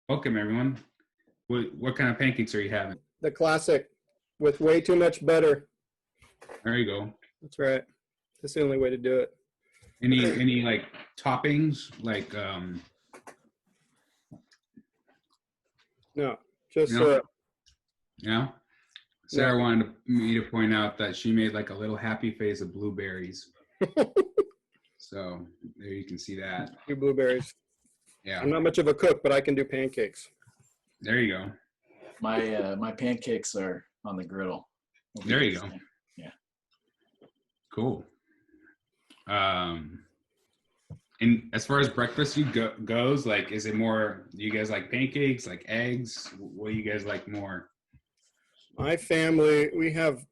Welcome, everyone. What kind of pancakes are you having? The classic with way too much butter. There you go. That's right. That's the only way to do it. Any like toppings like No, just you know? Sarah wanted me to point out that she made like a little happy face of blueberries. So there you can see that. two blueberries. Yeah. I'm not much of a cook, but I can do pancakes. There you go. My pancakes are on the griddle. There you go. Yeah. Cool. And as far as breakfast goes, like, is it more, do you guys like pancakes, like eggs? What do you guys like more? My family, we have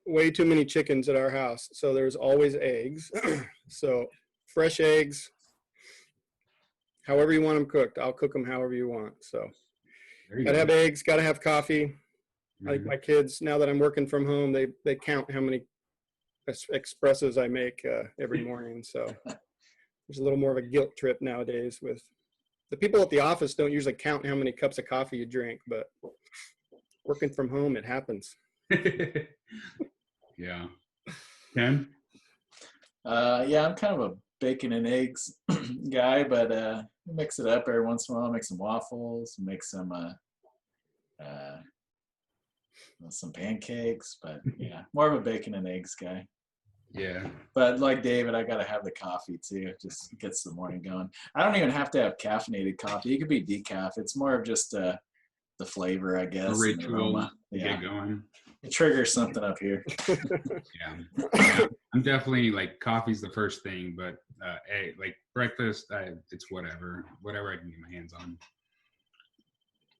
way too many chickens at our house, so there's always eggs. So fresh eggs, however you want them cooked, I'll cook them however you want. So gotta have eggs, gotta have coffee. Mm-hmm. Like my kids, now that I'm working from home, they count how many espressos I make every morning. So there's a little more of a guilt trip nowadays with the people at the office. Don't usually count how many cups of coffee you drink, but working from home, it happens. Yeah. Ken? Yeah, I'm kind of a bacon and eggs guy, but mix it up every once in a while. Make some waffles, make some pancakes, but yeah, more of a bacon and eggs guy. Yeah. But like David, I gotta have the coffee too. It just gets the morning going. I don't even have to have caffeinated coffee. It could be decaf. It's more of just the flavor, I guess. A ritual to yeah. get going. It triggers something up here. Yeah. I'm definitely like coffee's the first thing, but like breakfast, it's whatever I can get my hands on.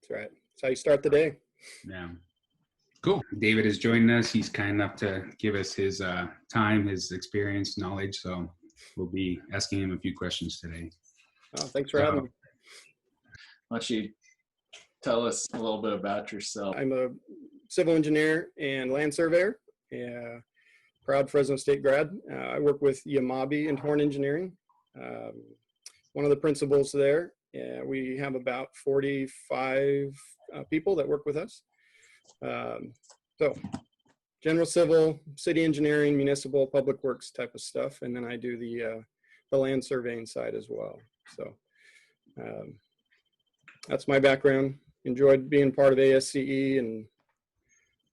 That's right. That's how you start the day. Yeah. Cool. David has joined us. He's kind enough to give us his time, his experience, knowledge. So we'll be asking him a few questions today. Oh, thanks for having me. Why don't you tell us a little bit about yourself? I'm a civil engineer and land surveyor, proud Fresno State grad. I work with Yamabe and Horn Engineering. One of the principals there. We have about 45 people that work with us. So general civil, city engineering, municipal, public works type of stuff. And then I do the land surveying side as well. So that's my background. Enjoyed being part of ASCE and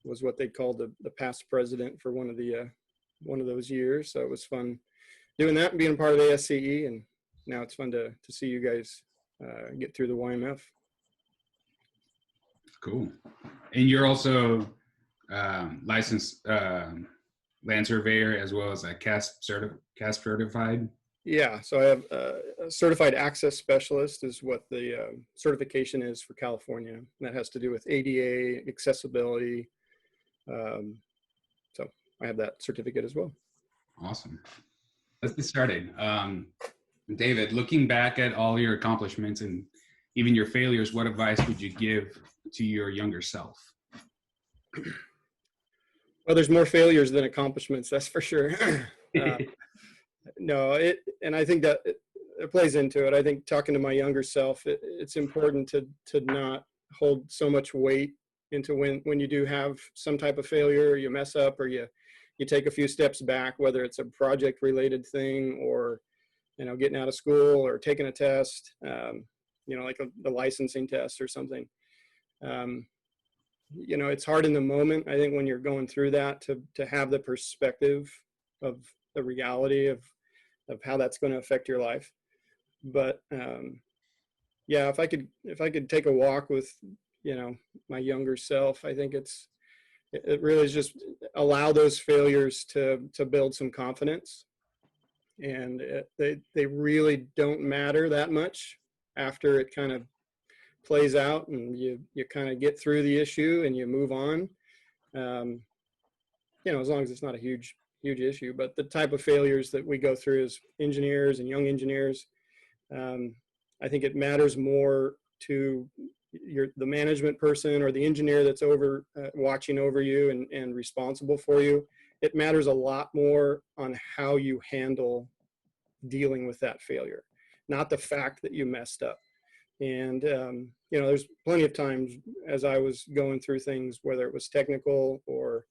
was what they called the past president for one of those years. So it was fun doing that and being part of ASCE. And now it's fun to see you guys get through the YMF. Cool. And you're also licensed land surveyor as well as a CASP certified? Yeah, so I have a certified access specialist is what the certification is for California. And that has to do with ADA, accessibility. So I have that certificate as well. Awesome. Let's get started. David, looking back at all your accomplishments and even your failures, what advice would you give to your younger self? Well, there's more failures than accomplishments, that's for sure. And I think that it plays into it. I think talking to my younger self, it's important to not hold so much weight into when you do have some type of failure, or you mess up, or you take a few steps back, whether it's a project related thing or, getting out of school or taking a test, like the licensing test or something. It's hard in the moment, I think, when you're going through that to have the perspective of the reality of how that's going to affect your life. But if I could take a walk with, my younger self, I think it really is just allow those failures to build some confidence. And they really don't matter that much after it kind of plays out and you kind of get through the issue and you move on. As long as it's not a huge issue. But the type of failures that we go through as engineers and young engineers, I think it matters more to the management person or the engineer that's watching over you and responsible for you. It matters a lot more on how you handle dealing with that failure, not the fact that you messed up. And, there's plenty of times as I was going through things, whether it was technical or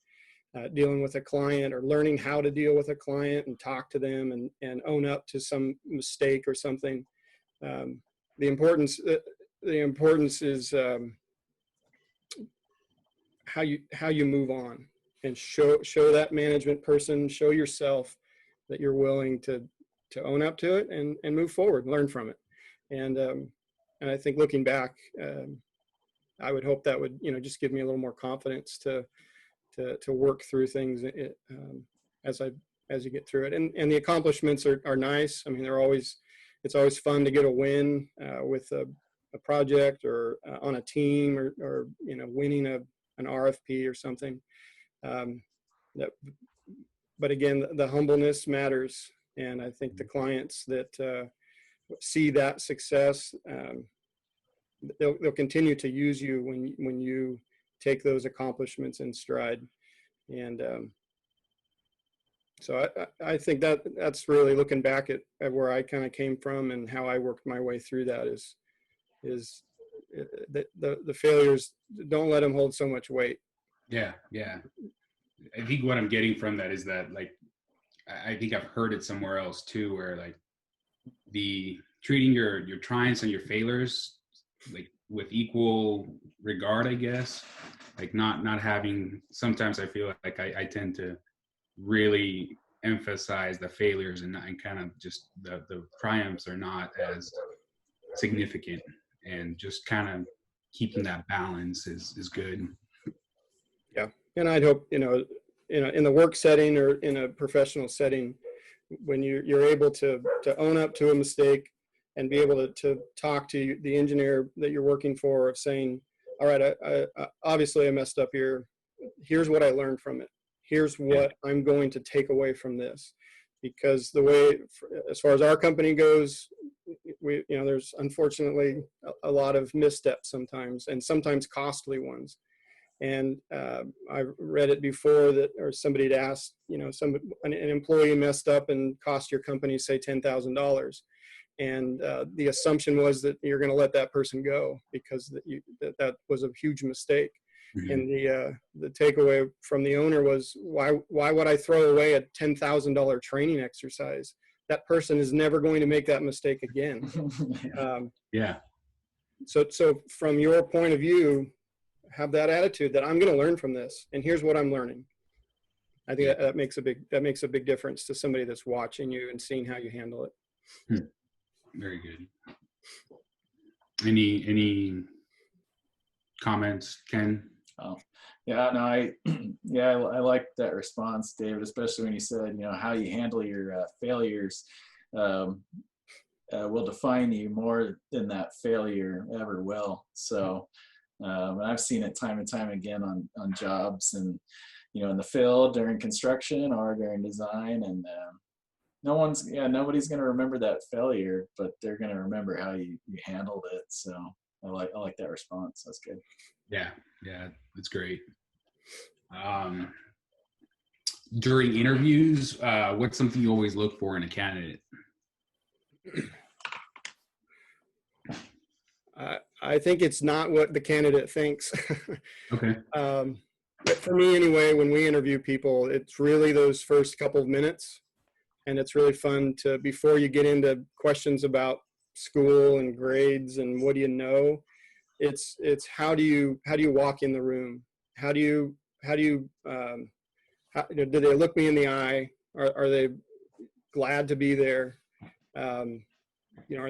dealing with a client or learning how to deal with a client and talk to them and own up to some mistake or something. The importance is how you move on and show that management person, show yourself that you're willing to own up to it and move forward, learn from it. And I think looking back, I would hope that would, just give me a little more confidence to work through things as you get through it. And the accomplishments are nice. I mean, it's always fun to get a win with a project or on a team or winning an RFP or something. But again, the humbleness matters. And I think the clients that see that success, they'll continue to use you when you take those accomplishments in stride. And so I think that's really looking back at where I kind of came from and how I worked my way through that is the failures, don't let them hold so much weight. Yeah. I think what I'm getting from that is that, like, I think I've heard it somewhere else too, where like the treating your triumphs and your failures like with equal regard, I guess, like not having, sometimes I feel like I tend to really emphasize the failures and kind of just the triumphs are not as significant, and just kind of keeping that balance is good. Yeah. And I'd hope, in the work setting or in a professional setting, when you're able to own up to a mistake and be able to talk to the engineer that you're working for of saying, all right, I obviously I messed up here. Here's what I learned from it. Here's what I'm going to take away from this. Because the way, as far as our company goes, there's unfortunately a lot of missteps sometimes, and sometimes costly ones. And I've read it before or somebody had asked, an employee messed up and cost your company, say, $10,000. And the assumption was that you're going to let that person go because that was a huge mistake. Mm-hmm. And the takeaway from the owner was, why would I throw away a $10,000 training exercise? That person is never going to make that mistake again. So from your point of view, have that attitude that I'm going to learn from this, and here's what I'm learning. I think that makes a big difference to somebody that's watching you and seeing how you handle it. Very good. Any comments, Ken? Oh, yeah, no, I like that response, David, especially when you said, how you handle your failures will define you more than that failure ever will. So I've seen it time and time again on jobs and, in the field during construction or during design, and nobody's going to remember that failure, but they're going to remember how you handled it. So I like that response. That's good. Yeah, that's great. During interviews, what's something you always look for in a candidate? I think it's not what the candidate thinks. Okay. But for me anyway, when we interview people, it's really those first couple of minutes. And it's really fun before you get into questions about school and grades and what do you know, it's how do you walk in the room? Do they look me in the eye? Are they glad to be there? Are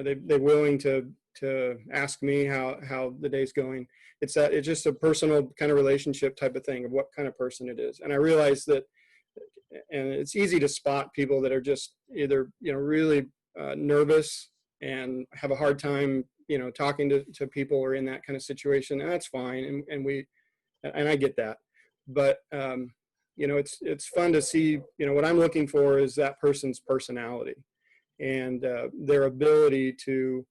they willing to ask me how the day's going? It's just a personal kind of relationship type of thing of what kind of person it is. And I realize that, and it's easy to spot people that are just either, really nervous and have a hard time, talking to people or in that kind of situation. And that's fine. And I get that. But, it's fun to see, what I'm looking for is that person's personality and their ability to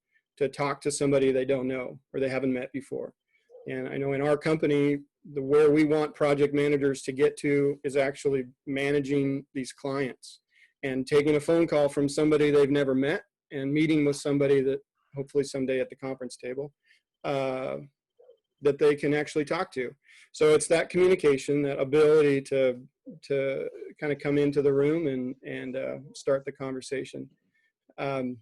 talk to somebody they don't know or they haven't met before. And I know in our company, where we want project managers to get to is actually managing these clients and taking a phone call from somebody they've never met and meeting with somebody that hopefully someday at the conference table, that they can actually talk to. So it's that communication, that ability to kind of come into the room and start the conversation. So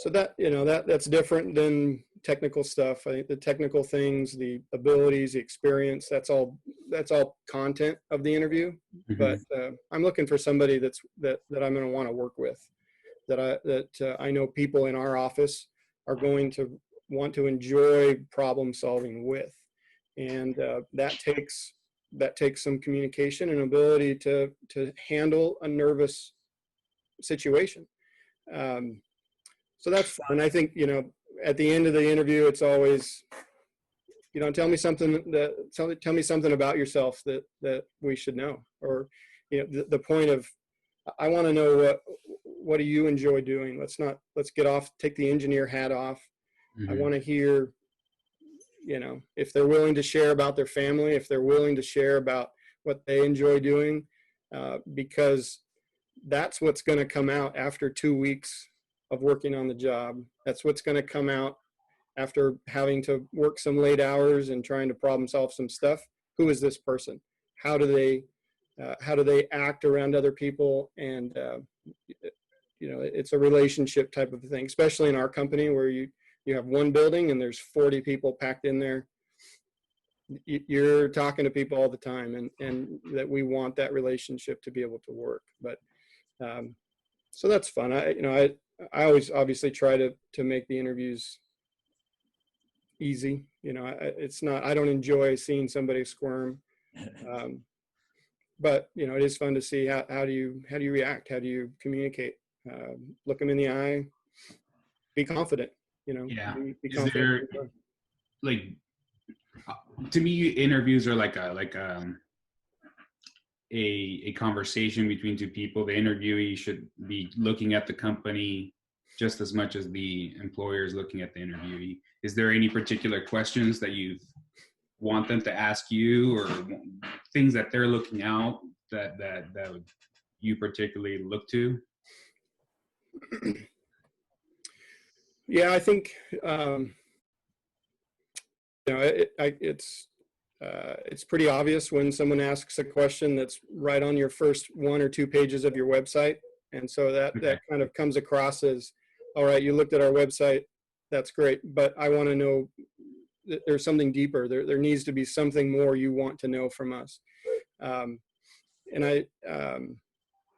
that, that's different than technical stuff. I think the technical things, the abilities, the experience, that's all content of the interview. Mm-hmm. But I'm looking for somebody that I'm going to want to work with, that I know people in our office are going to want to enjoy problem solving with. And that takes some communication and ability to handle a nervous situation. So that's fun. I think, at the end of the interview, it's always, tell me something about yourself that we should know. Or, the point of, I want to know what do you enjoy doing? Let's take the engineer hat off. Mm-hmm. I want to hear, if they're willing to share about their family, if they're willing to share about what they enjoy doing, because that's what's going to come out after 2 weeks of working on the job. That's what's going to come out after having to work some late hours and trying to problem solve some stuff. Who is this person? How do they act around other people? And it's a relationship type of thing, especially in our company where you have one building and there's 40 people packed in there. You're talking to people all the time, and that we want that relationship to be able to work. But so that's fun. I always obviously try to make the interviews easy. I don't enjoy seeing somebody squirm, but it is fun to see how do you react? How do you communicate? Look them in the eye, be confident. Yeah. Be confident. To me, interviews are like a conversation between two people. The interviewee should be looking at the company just as much as the employer is looking at the interviewee. Is there any particular questions that you want them to ask you, or things that they're looking out that you particularly look to? Yeah, I think it's pretty obvious when someone asks a question that's right on your first 1 or 2 pages of your website. And so that kind of comes across as, all right, you looked at our website, that's great, but I want to know that there's something deeper. There needs to be something more you want to know from us. And I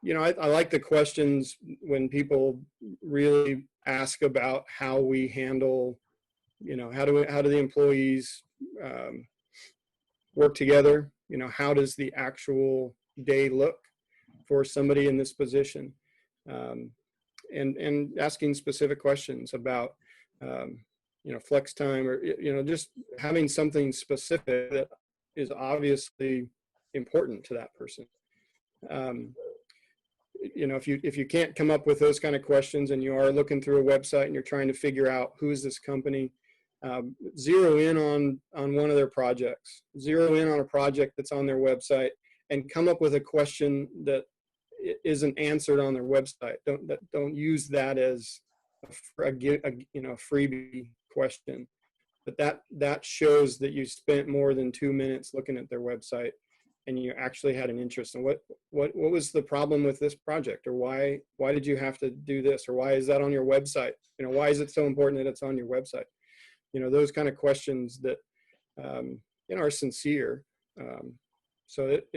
like the questions when people really ask about how we handle, how do the employees work together? How does the actual day look for somebody in this position? And asking specific questions about, flex time, or, just having something specific that is obviously important to that person. If you can't come up with those kind of questions and you are looking through a website and you're trying to figure out who is this company, zero in on one of their projects, zero in on a project that's on their website, and come up with a question that isn't answered on their website. Don't use that as a freebie question, but that shows that you spent more than 2 minutes looking at their website and you actually had an interest in what was the problem with this project, or why did you have to do this, or why is that on your website? Why is it so important that it's on your website? Those kind of questions that are sincere. So it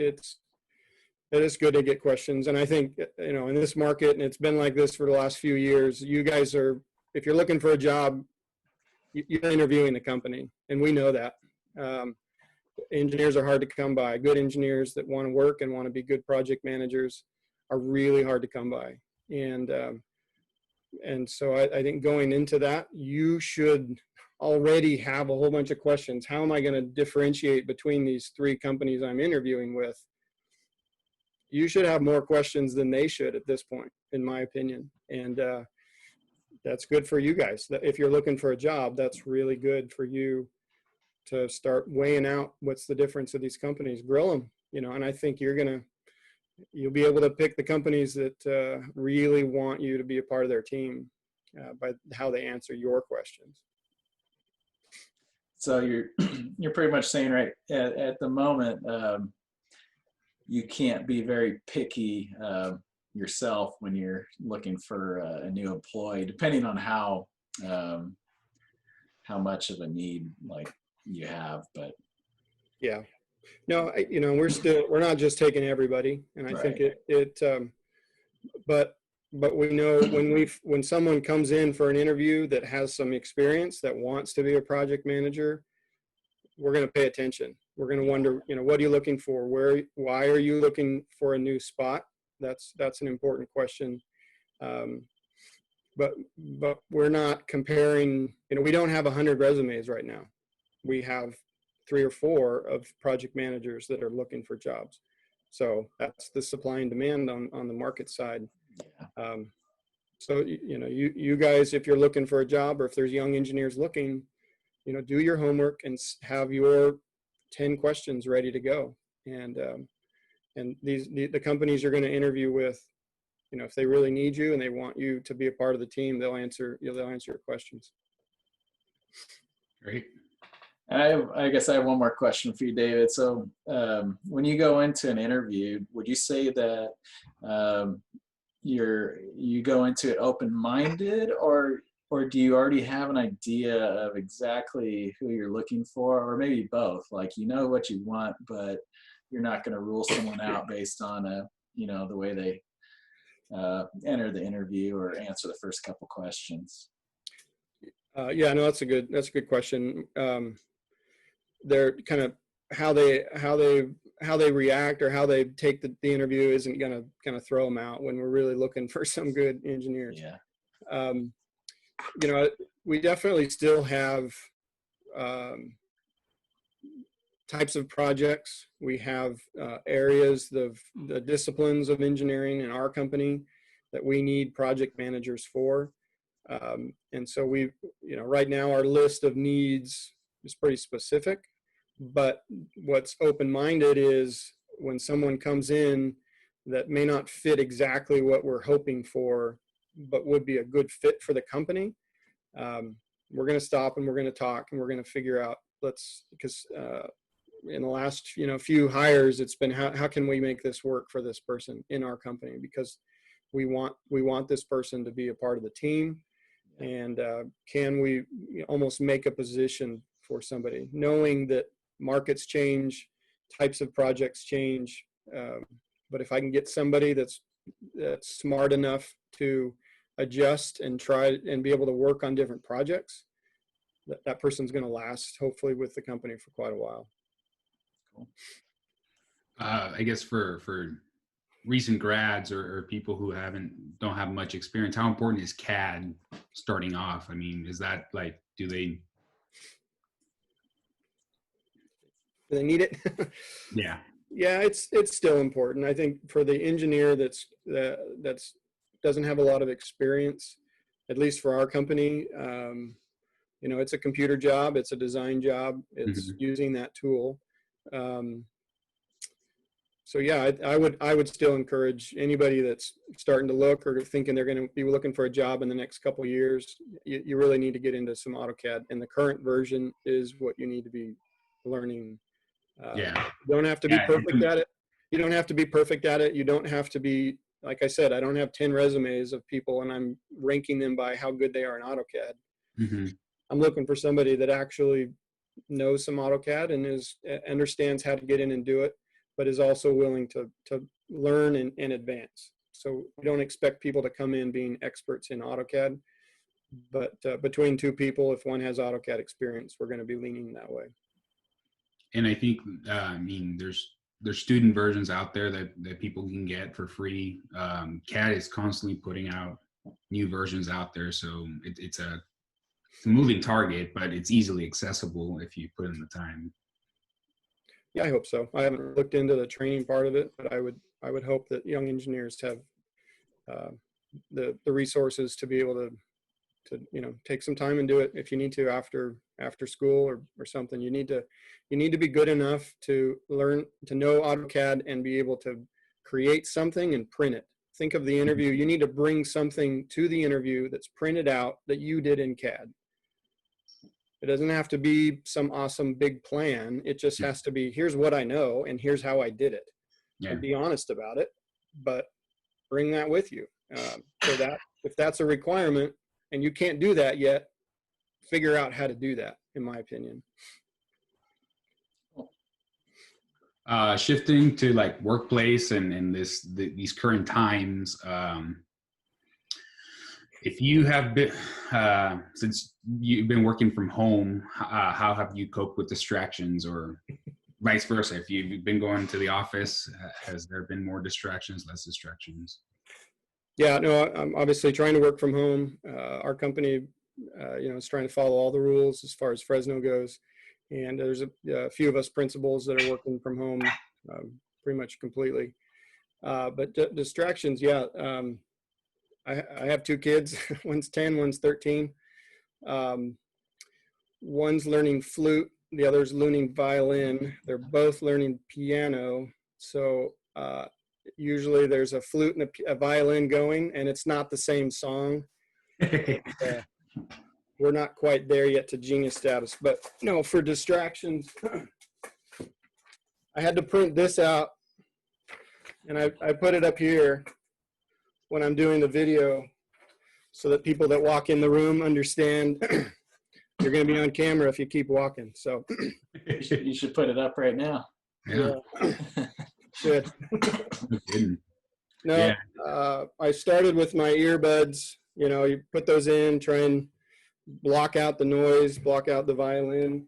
is good to get questions. And I think, in this market, and it's been like this for the last few years, you guys are, if you're looking for a job, you're interviewing the company, and we know that. Engineers are hard to come by. Good engineers that want to work and want to be good project managers are really hard to come by. And so I think going into that, you should already have a whole bunch of questions. How am I going to differentiate between these 3 companies I'm interviewing with? You should have more questions than they should at this point, in my opinion. And that's good for you guys. If you're looking for a job, that's really good for you to start weighing out what's the difference of these companies. Grill them, and I think you'll be able to pick the companies that really want you to be a part of their team. by how they answer your questions. So you're pretty much saying right at the moment, you can't be very picky yourself when you're looking for a new employee, depending on how much of a need like you have. But yeah, no, we're not just taking everybody, and I think but we know when someone comes in for an interview that has some experience, that wants to be a project manager, we're going to pay attention. We're going to wonder, what are you looking for? Why are you looking for a new spot? That's an important question. But we're not comparing, we don't have 100 resumes right now. We have 3 or 4 of project managers that are looking for jobs. So that's the supply and demand on the market side. So, you guys, if you're looking for a job, or if there's young engineers looking, do your homework and have your 10 questions ready to go. And the companies you're going to interview with, if they really need you and they want you to be a part of the team, they'll answer your questions. Great. I guess I have one more question for you, David. So when you go into an interview, would you say that you go into it open-minded, or do you already have an idea of exactly who you're looking for, or maybe both? Like, what you want, but you're not going to rule someone out based on the way they enter the interview or answer the first couple questions. Yeah, no, that's a good question. They're kind of how they react or how they take the interview isn't going to kind of throw them out when we're really looking for some good engineers. Yeah. We definitely still have types of projects. We have areas of the disciplines of engineering in our company that we need project managers for. And so right now our list of needs is pretty specific, but what's open-minded is when someone comes in that may not fit exactly what we're hoping for, but would be a good fit for the company, we're going to stop and we're going to talk and we're going to figure out, because in the last few hires, it's been how can we make this work for this person in our company, because we want this person to be a part of the team, and can we almost make a position for somebody, knowing that markets change, types of projects change, but if I can get somebody that's smart enough to adjust and try and be able to work on different projects, that person's going to last hopefully with the company for quite a while. Cool. I guess for recent grads or people who don't have much experience, how important is CAD starting off? I mean, is that like, do they need it? Yeah. Yeah, it's still important. I think for the engineer that's doesn't have a lot of experience, at least for our company, it's a computer job, it's a design job, it's using that tool. So yeah, I would still encourage anybody that's starting to look or thinking they're going to be looking for a job in the next couple of years, you really need to get into some AutoCAD, and the current version is what you need to be learning. You don't have to be perfect at it. You don't have to be perfect at it. You don't have to be, like I said, I don't have 10 resumes of people and I'm ranking them by how good they are in AutoCAD. I'm looking for somebody that actually knows some AutoCAD and understands how to get in and do it, but is also willing to learn and advance. So we don't expect people to come in being experts in AutoCAD, but between two people, if one has AutoCAD experience, we're going to be leaning that way. And I think, there's student versions out there that people can get for free. CAD is constantly putting out new versions out there, so it's a moving target, but it's easily accessible if you put in the time. Yeah, I hope so. I haven't looked into the training part of it, but I would hope that young engineers have the resources to be able to take some time and do it if you need to after school or something. You need to be good enough to learn to know AutoCAD and be able to create something and print it think of the interview, you need to bring something to the interview that's printed out that you did in CAD. It doesn't have to be some awesome big plan. It just has to be, here's what I know and here's how I did it. Yeah. And be honest about it, but bring that with you. So that if that's a requirement and you can't do that yet, figure out how to do that, in my opinion. Shifting to like workplace and these current times, if you have been, since you've been working from home, how have you coped with distractions, or vice versa? If you've been going to the office, has there been more distractions, less distractions? Yeah, no, I'm obviously trying to work from home. Our company, is trying to follow all the rules as far as Fresno goes. And there's a few of us principals that are working from home pretty much completely. But distractions, yeah. I have two kids. One's 10, one's 13. One's learning flute. The other's learning violin. They're both learning piano. So usually there's a flute and a violin going, and it's not the same song. We're not quite there yet to genius status, but no, for distractions, I had to print this out, and I put it up here when I'm doing the video so that people that walk in the room understand you're going to be on camera if you keep walking. So you should put it up right now. Yeah. Good. No, I started with my earbuds. You put those in, try and block out the noise, block out the violin.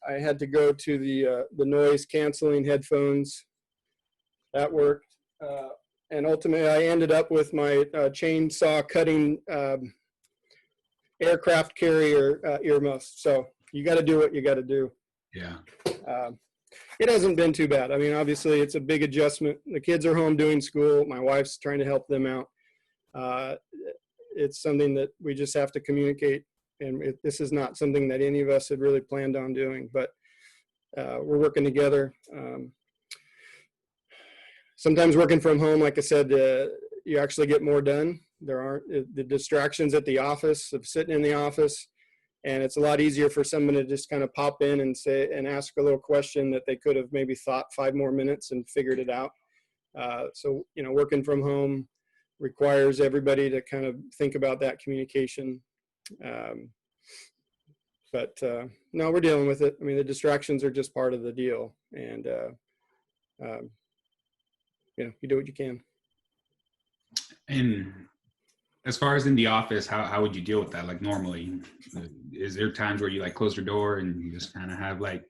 I had to go to the noise canceling headphones. That worked. And ultimately, I ended up with my chainsaw cutting aircraft carrier earmuffs. So you got to do what you got to do. Yeah. It hasn't been too bad. I mean, obviously, it's a big adjustment. The kids are home doing school. My wife's trying to help them out. It's something that we just have to communicate. And this is not something that any of us had really planned on doing, but we're working together. Sometimes working from home, like I said, you actually get more done. There aren't the distractions at the office of sitting in the office. And it's a lot easier for someone to just kind of pop in and say and ask a little question that they could have maybe thought 5 more minutes and figured it out. So, working from home requires everybody to kind of think about that communication. But no, we're dealing with it. I mean, the distractions are just part of the deal. And, you do what you can. And as far as in the office, how would you deal with that? Like normally, is there times where you like close your door and you just kind of have like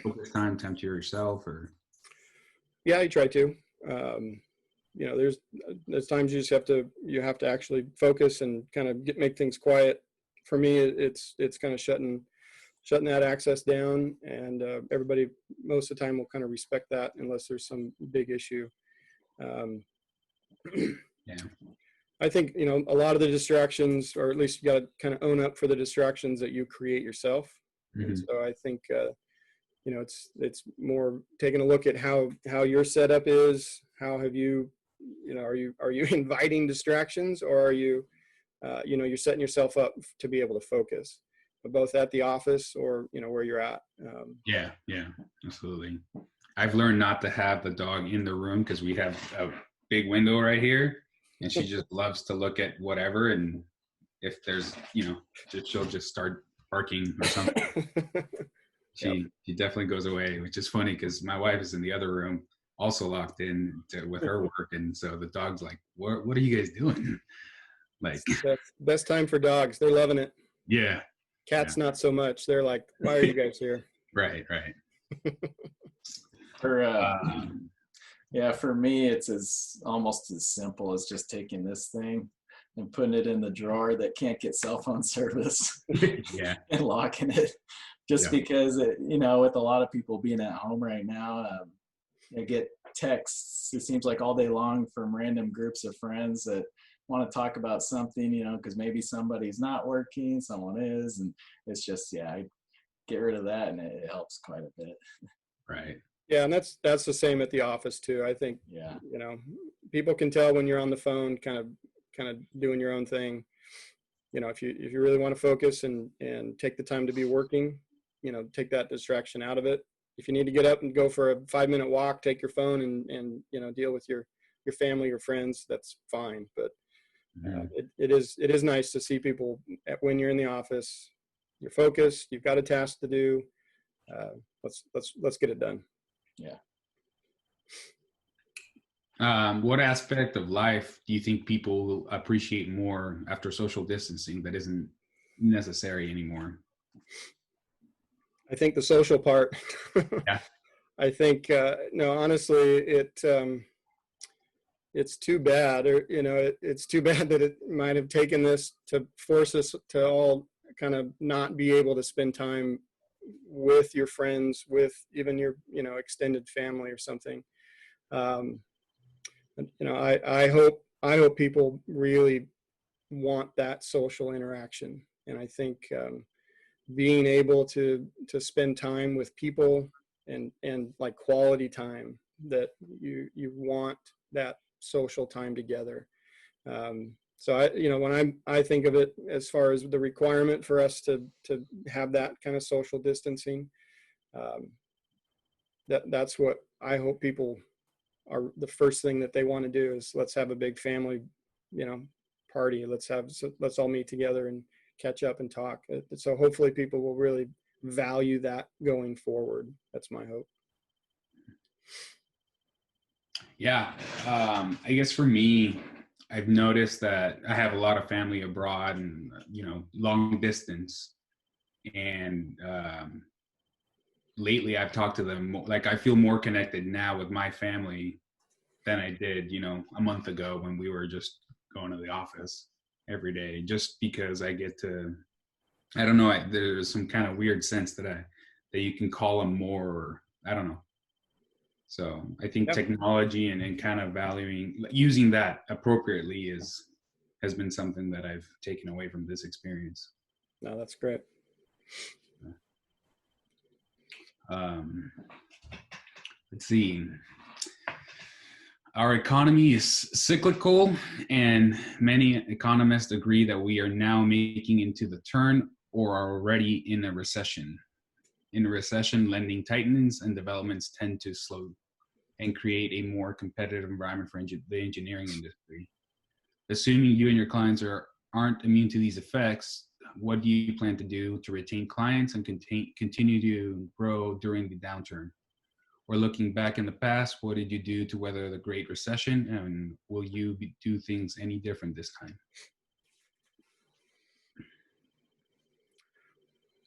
focus time to yourself, or? Yeah, I try to. There's times you just have to actually focus and kind of make things quiet. For me, it's kind of shutting that access down, and everybody most of the time will kind of respect that unless there's some big issue. Yeah. I think, a lot of the distractions, or at least you got to kind of own up for the distractions that you create yourself. Mm-hmm. And so I think, it's more taking a look at how your setup is. How have you, are you inviting distractions, or are you, you're setting yourself up to be able to focus, but both at the office or, where you're at. Yeah, absolutely. I've learned not to have the dog in the room because we have a big window right here. And she just loves to look at whatever. And if there's, she'll just start barking or something. She definitely goes away, which is funny because my wife is in the other room, also locked in with her work. And so the dog's like, what are you guys doing? Like, best time for dogs. They're loving it. Yeah. Cats, not so much. They're like, why are you guys here? Right. For me, it's almost as simple as just taking this thing and putting it in the drawer that can't get cell phone service. Yeah. And locking it, because with a lot of people being at home right now, I get texts, it seems like all day long, from random groups of friends that want to talk about something, because maybe somebody's not working, someone is, and it's just, I get rid of that, and it helps quite a bit. Right. Yeah, and that's the same at the office too. I think, Yeah. you know, people can tell when you're on the phone, kind of doing your own thing. You know, if you really want to focus and take the time to be working, you know, take that distraction out of it. If you need to get up and go for a 5-minute walk, take your phone and you know, deal with your family or friends, that's fine. But it is nice to see people when you're in the office, you're focused, you've got a task to do. Let's get it done. Yeah. What aspect of life do you think people will appreciate more after social distancing that isn't necessary anymore? I think the social part. Yeah. I think no, honestly, it's too bad, or you know, it's too bad that it might have taken this to force us to all kind of not be able to spend time with your friends, with even your, you know, extended family or something. Um, you know, I hope people really want that social interaction, and I think being able to spend time with people and like quality time, that you want that social time together. So I, you know, when I think of it as far as the requirement for us to have that kind of social distancing, um, that's what I hope people are, the first thing that they want to do is, let's have a big family, you know, party. Let's all meet together and catch up and talk. So hopefully people will really value that going forward. That's my hope. Yeah. I guess for me, I've noticed that I have a lot of family abroad and, you know, long distance. And lately I've talked to them, like I feel more connected now with my family than I did, you know, a month ago when we were just going to the office every day, just because I get to, I don't know, there's some kind of weird sense that you can call them more, or I don't know. So I think technology and kind of using that appropriately has been something that I've taken away from this experience. No, that's great. Let's see. Our economy is cyclical, and many economists agree that we are now making into the turn or are already in a recession. In a recession, lending tightens and developments tend to slow and create a more competitive environment for the engineering industry. Assuming you and your clients aren't immune to these effects, what do you plan to do to retain clients and continue to grow during the downturn? Or looking back in the past, what did you do to weather the Great Recession, and will you do things any different this time?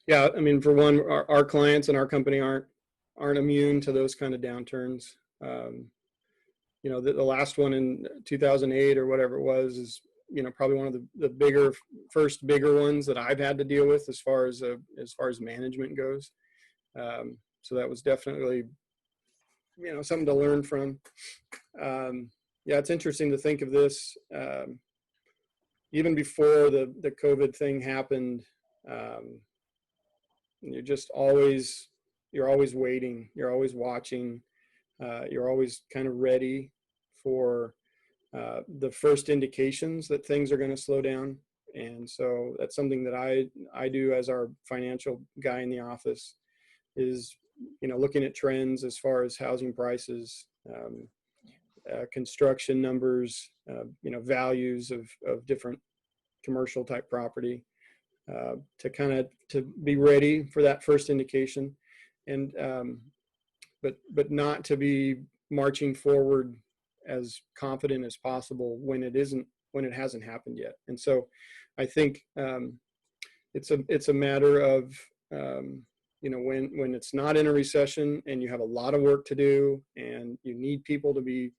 Yeah, I mean, for one, our clients and our company aren't immune to those kind of downturns. You know, the last one in 2008 or whatever it was is, you know, probably one of the first bigger ones that I've had to deal with as far as management goes. So that was definitely, you know, something to learn from. Yeah, it's interesting to think of this. Even before the COVID thing happened, you're always waiting, you're always watching, you're always kind of ready for the first indications that things are going to slow down. And so that's something that I do as our financial guy in the office, is, you know, looking at trends as far as housing prices, construction numbers, you know, values of different commercial type property, to be ready for that first indication, and but not to be marching forward as confident as possible when it hasn't happened yet. And so I think it's a matter of you know, when it's not in a recession and you have a lot of work to do and you need people to be,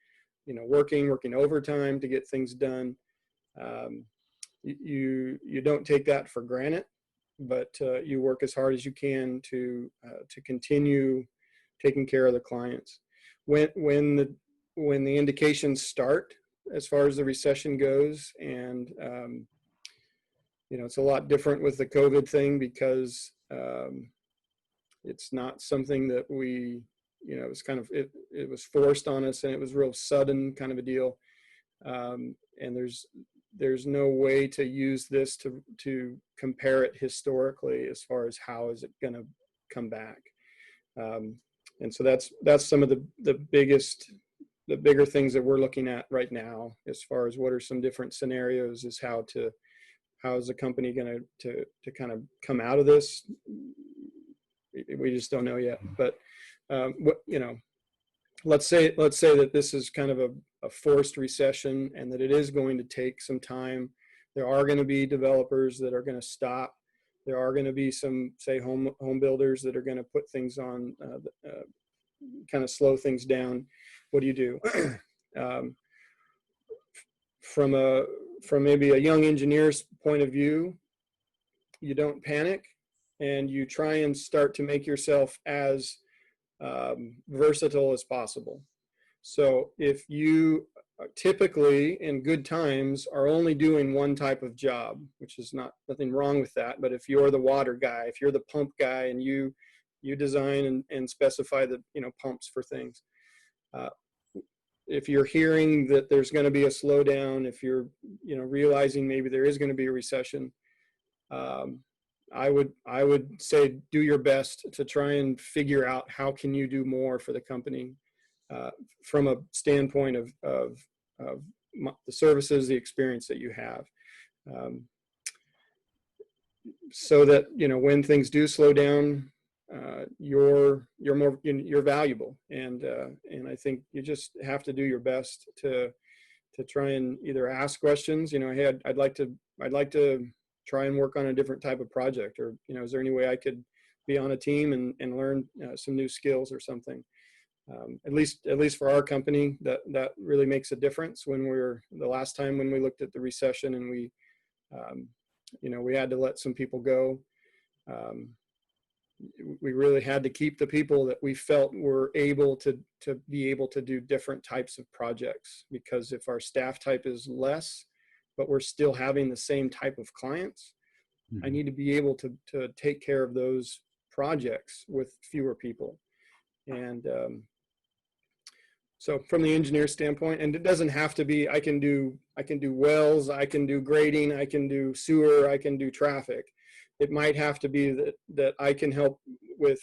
you know, working overtime to get things done. You don't take that for granted, but you work as hard as you can to continue taking care of the clients. When the indications start as far as the recession goes, and you know, it's a lot different with the COVID thing because it's not something that we it was kind of, it was forced on us, and it was real sudden kind of a deal. And there's no way to use this to compare it historically as far as how is it going to come back. And so that's some of the bigger things that we're looking at right now, as far as what are some different scenarios, is how is the company going to kind of come out of this. We just don't know yet. But let's say that this is kind of a forced recession, and that it is going to take some time. There are going to be developers that are going to stop. There are going to be some, say, home builders that are going to put things on, kind of slow things down. What do you do? From maybe a young engineer's point of view, you don't panic, and you try and start to make yourself as versatile as possible. So if you typically in good times are only doing one type of job, which is nothing wrong with that, but if you're the water guy, if you're the pump guy, and you design and specify the pumps for things, if you're hearing that there's going to be a slowdown, if you're realizing maybe there is going to be a recession, I would say do your best to try and figure out how can you do more for the company, from a standpoint of the services, the experience that you have, so that when things do slow down, you're valuable, and I think you just have to do your best to try and either ask questions. Hey, I'd like to try and work on a different type of project, or is there any way I could be on a team and learn some new skills or something. At least for our company, that really makes a difference. The last time when we looked at the recession, and we had to let some people go, we really had to keep the people that we felt were able to be able to do different types of projects, because if our staff type is less, but we're still having the same type of clients, I need to be able to take care of those projects with fewer people. And so from the engineer standpoint, and it doesn't have to be, I can do wells, I can do grading, I can do sewer, I can do traffic. It might have to be that I can help with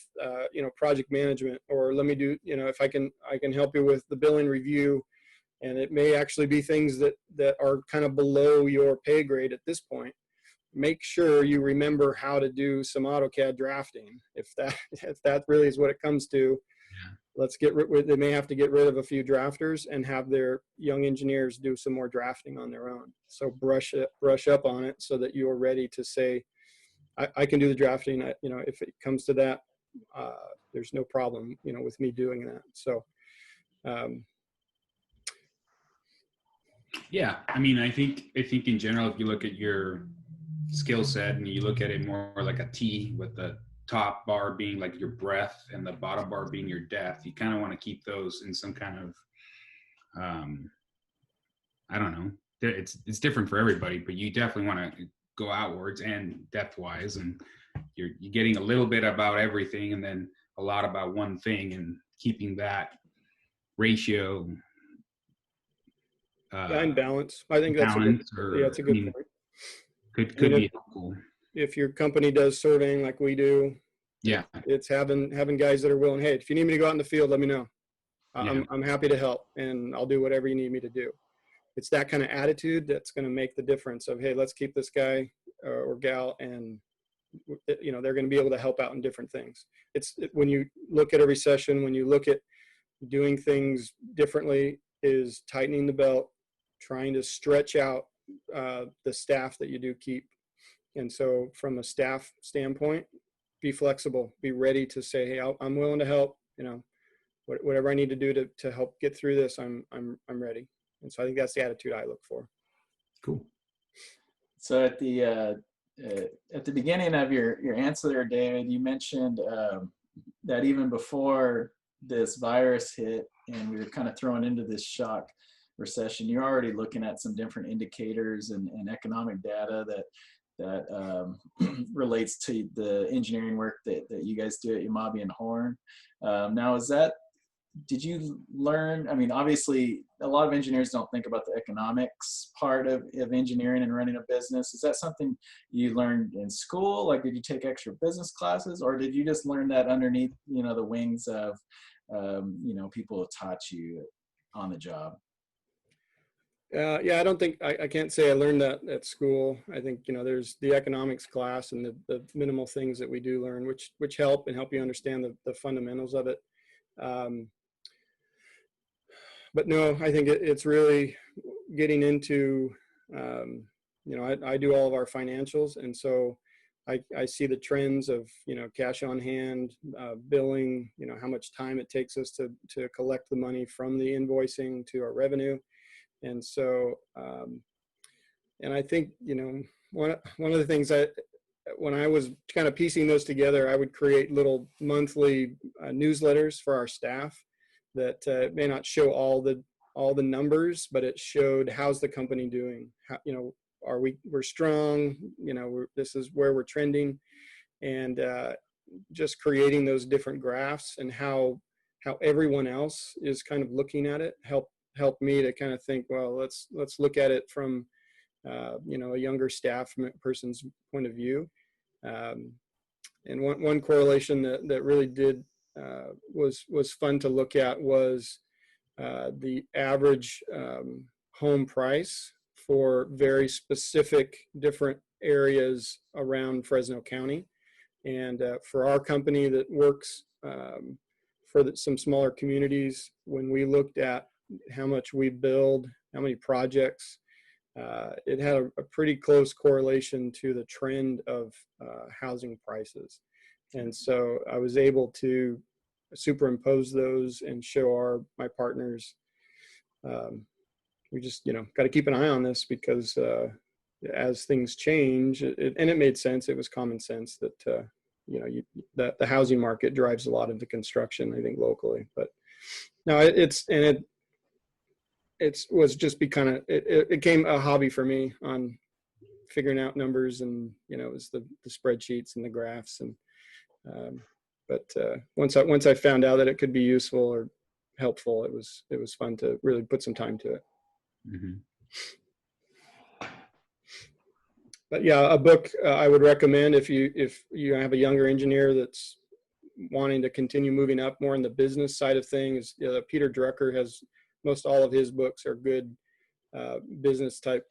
project management, or let me do, if I can help you with the billing review. And it may actually be things that are kind of below your pay grade at this point. Make sure you remember how to do some AutoCAD drafting. If that really is what it comes to, they may have to get rid of a few drafters and have their young engineers do some more drafting on their own. So brush up on it so that you're ready to say, I can do the drafting. If it comes to that, there's no problem, with me doing that. So. Yeah, I think in general, if you look at your skill set and you look at it more like a T, with the top bar being like your breadth and the bottom bar being your depth, you kind of want to keep those in some kind of, I don't know, it's different for everybody, but you definitely want to go outwards and depth wise, and you're getting a little bit about everything and then a lot about one thing, and keeping that ratio in balance. I think that's a good point. Could be helpful. If your company does surveying like we do, it's having guys that are willing. Hey, if you need me to go out in the field, let me know. I'm happy to help, and I'll do whatever you need me to do. It's that kind of attitude that's going to make the difference of, hey, let's keep this guy or gal, and they're going to be able to help out in different things. When you look at a recession, when you look at doing things differently, is tightening the belt, trying to stretch out the staff that you do keep. And so from a staff standpoint, be flexible, be ready to say, hey, I'm willing to help, whatever I need to do to help get through this, I'm ready. And so I think that's the attitude I look for. Cool. So at the beginning of your answer there, David, you mentioned that even before this virus hit and we were kind of thrown into this shock recession, you're already looking at some different indicators and economic data that relates to the engineering work that you guys do at Yamabe and Horn. Now, is that did you learn, I mean, obviously a lot of engineers don't think about the economics part of engineering and running a business. Is that something you learned in school? Like, did you take extra business classes, or did you just learn that underneath, the wings of, people who taught you on the job? Yeah, I don't think I can't say I learned that at school. I think there's the economics class and the minimal things that we do learn, which help you understand the fundamentals of it. But no, I think it's really getting into I do all of our financials, and so I see the trends of cash on hand, billing, how much time it takes us to collect the money from the invoicing to our revenue. And so, and I think, one of the things when I was kind of piecing those together, I would create little monthly newsletters for our staff that may not show all the numbers, but it showed how's the company doing. How, we're strong, this is where we're trending, and just creating those different graphs and how everyone else is kind of looking at it helped me to kind of think, well, let's look at it from a younger staff person's point of view. And one correlation that really did was fun to look at was the average home price for very specific different areas around Fresno County. And for our company that works for some smaller communities, when we looked at how much we build, how many projects, it had a pretty close correlation to the trend of housing prices. And so I was able to superimpose those and show my partners, we just, got to keep an eye on this, because as things change, and it made sense. It was common sense that, that the housing market drives a lot of the construction, I think, locally. But no, it was just it became a hobby for me on figuring out numbers, and it was the spreadsheets and the graphs, and but once I found out that it could be useful or helpful, it was fun to really put some time to it. Mm-hmm. But yeah, a book I would recommend if you have a younger engineer that's wanting to continue moving up more in the business side of things. Peter Drucker has most all of his books are good business type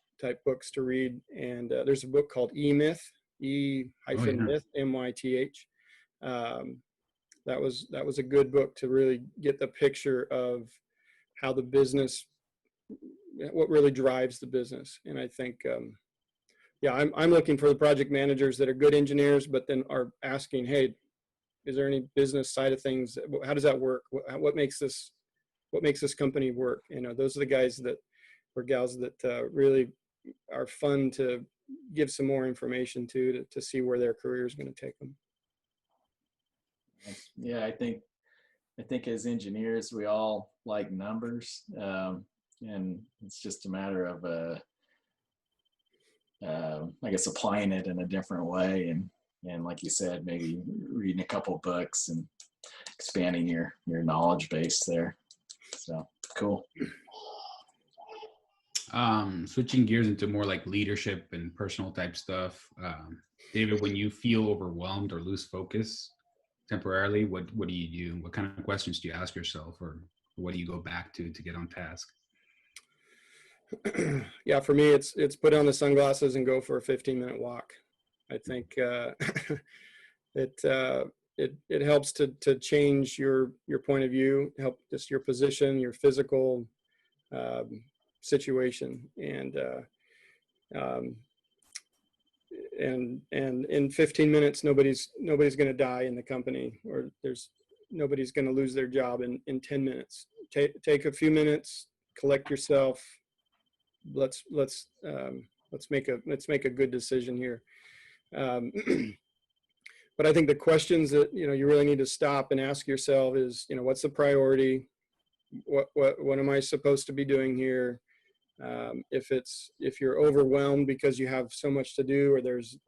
books to read. And there's a book called E-Myth, E-Myth, M-Y-T-H. That was a good book to really get the picture of how the business, what really drives the business. And I think, I'm looking for the project managers that are good engineers, but then are asking, hey, is there any business side of things? How does that work? What makes this company work? Those are the guys or gals that really are fun to give some more information to see where their career is going to take them. Yeah, I think as engineers, we all like numbers, and it's just a matter of I guess applying it in a different way, and like you said, maybe reading a couple books and expanding your knowledge base there. So cool. Switching gears into more like leadership and personal type stuff. David, when you feel overwhelmed or lose focus temporarily, what do you do? What kind of questions do you ask yourself, or what do you go back to get on task? Yeah, for me, it's put on the sunglasses and go for a 15-minute walk. I think it helps to change your point of view, help just your position, your physical situation, and in 15 minutes, nobody's going to die in the company, or nobody's going to lose their job in 10 minutes. Take a few minutes, collect yourself. Let's make a good decision here. But I think the questions that you really need to stop and ask yourself is, what's the priority? What am I supposed to be doing here? If you're overwhelmed because you have so much to do, or there's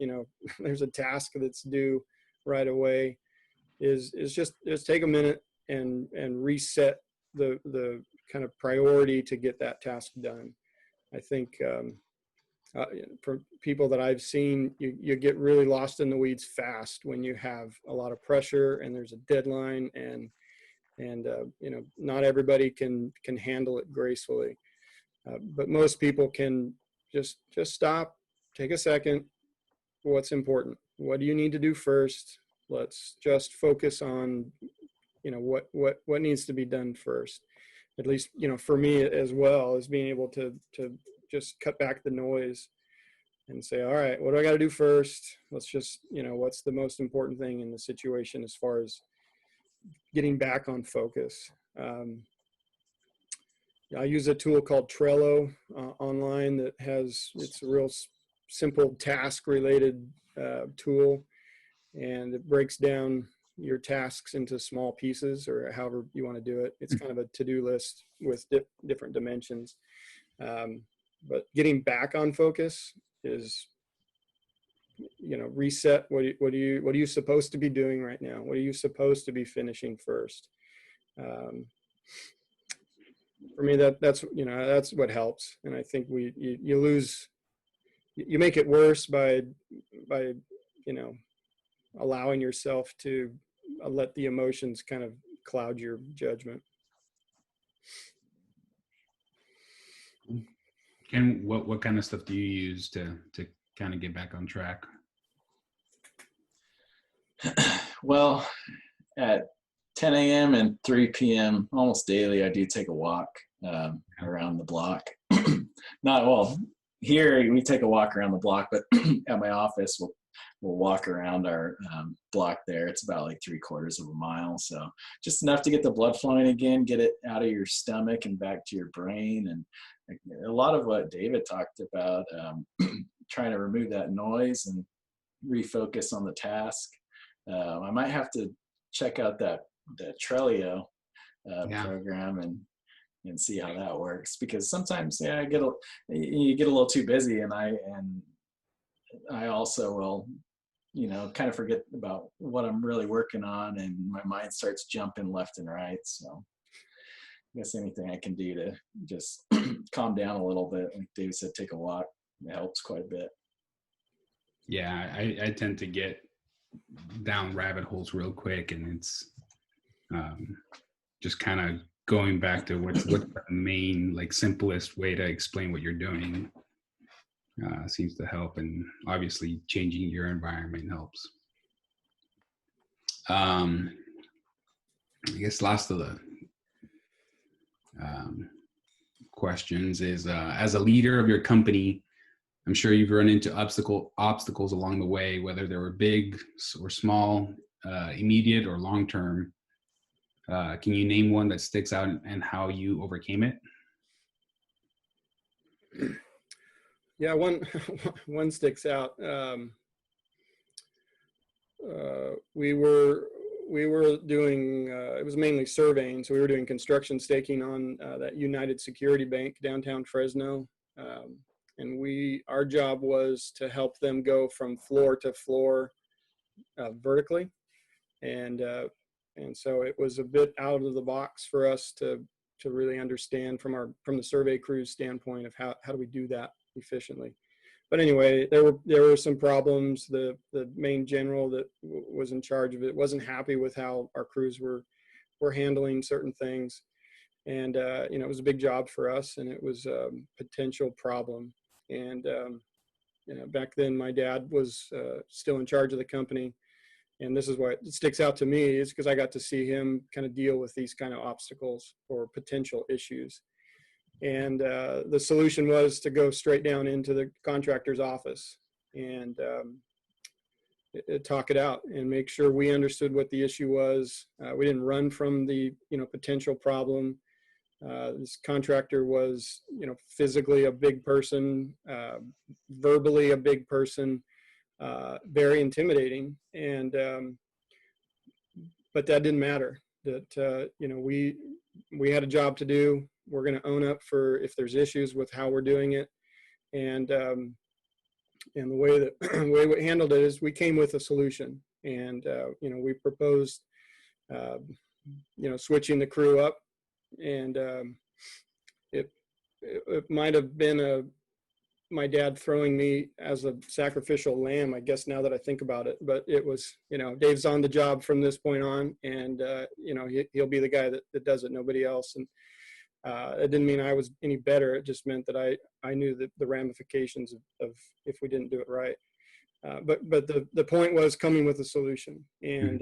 a task that's due right away, is just take a minute and reset the kind of priority to get that task done. I think for people that I've seen, you get really lost in the weeds fast when you have a lot of pressure and there's a deadline, and not everybody can handle it gracefully. But most people can just stop, take a second. What's important? What do you need to do first? Let's just focus on, what needs to be done first. At least, for me as well, is being able to just cut back the noise and say, all right, what do I got to do first? Let's just, what's the most important thing in the situation as far as getting back on focus. I use a tool called Trello online it's a real simple task related tool, and it breaks down your tasks into small pieces, or however you want to do it. It's kind of a to-do list with different dimensions. But getting back on focus is, reset. What are you supposed to be doing right now? What are you supposed to be finishing first? For me, that's what helps. And I think you make it worse by allowing yourself to let the emotions kind of cloud your judgment. And what kind of stuff do you use to kind of get back on track? Well, at 10 a.m. and 3 p.m. almost daily, I do take a walk around the block. Here we take a walk around the block, but at my office we'll walk around our block there. It's about like 3/4 of a mile, so just enough to get the blood flowing again, get it out of your stomach and back to your brain. And a lot of what David talked about, trying to remove that noise and refocus on the task. I might have to check out that Trello program and see how that works, because sometimes you get a little too busy, and I also will kind of forget about what I'm really working on, and my mind starts jumping left and right. So I guess anything I can do to just calm down a little bit, like Dave said, take a walk, it helps quite a bit. Yeah, I tend to get down rabbit holes real quick, and it's just kind of going back to what's the main, like, simplest way to explain what you're doing seems to help. And obviously changing your environment helps. I guess last of the questions is, as a leader of your company, I'm sure you've run into obstacles along the way, whether they were big or small, immediate or long-term. Can you name one that sticks out and how you overcame it? Yeah, one sticks out. We were doing, it was mainly surveying, so we were doing construction staking on that United Security Bank downtown Fresno. And our job was to help them go from floor to floor vertically. And so it was a bit out of the box for us to really understand from the survey crew's standpoint of how do we do that efficiently. But anyway, there were some problems. The main general that was in charge of it wasn't happy with how our crews were handling certain things. And it was a big job for us, and it was a potential problem. And back then my dad was still in charge of the company. And this is why it sticks out to me, is because I got to see him kind of deal with these kind of obstacles or potential issues. And the solution was to go straight down into the contractor's office and talk it out and make sure we understood what the issue was. We didn't run from the potential problem. This contractor was physically a big person, verbally a big person. Very intimidating, and but that didn't matter. That we had a job to do. We're going to own up for if there's issues with how we're doing it, and the way we handled it is we came with a solution, and we proposed switching the crew up, and it might have been my dad throwing me as a sacrificial lamb, I guess, now that I think about it. But it was, Dave's on the job from this point on, and he'll be the guy that does it, nobody else. And it didn't mean I was any better. It just meant that I knew the ramifications of if we didn't do it right. But the point was coming with a solution, and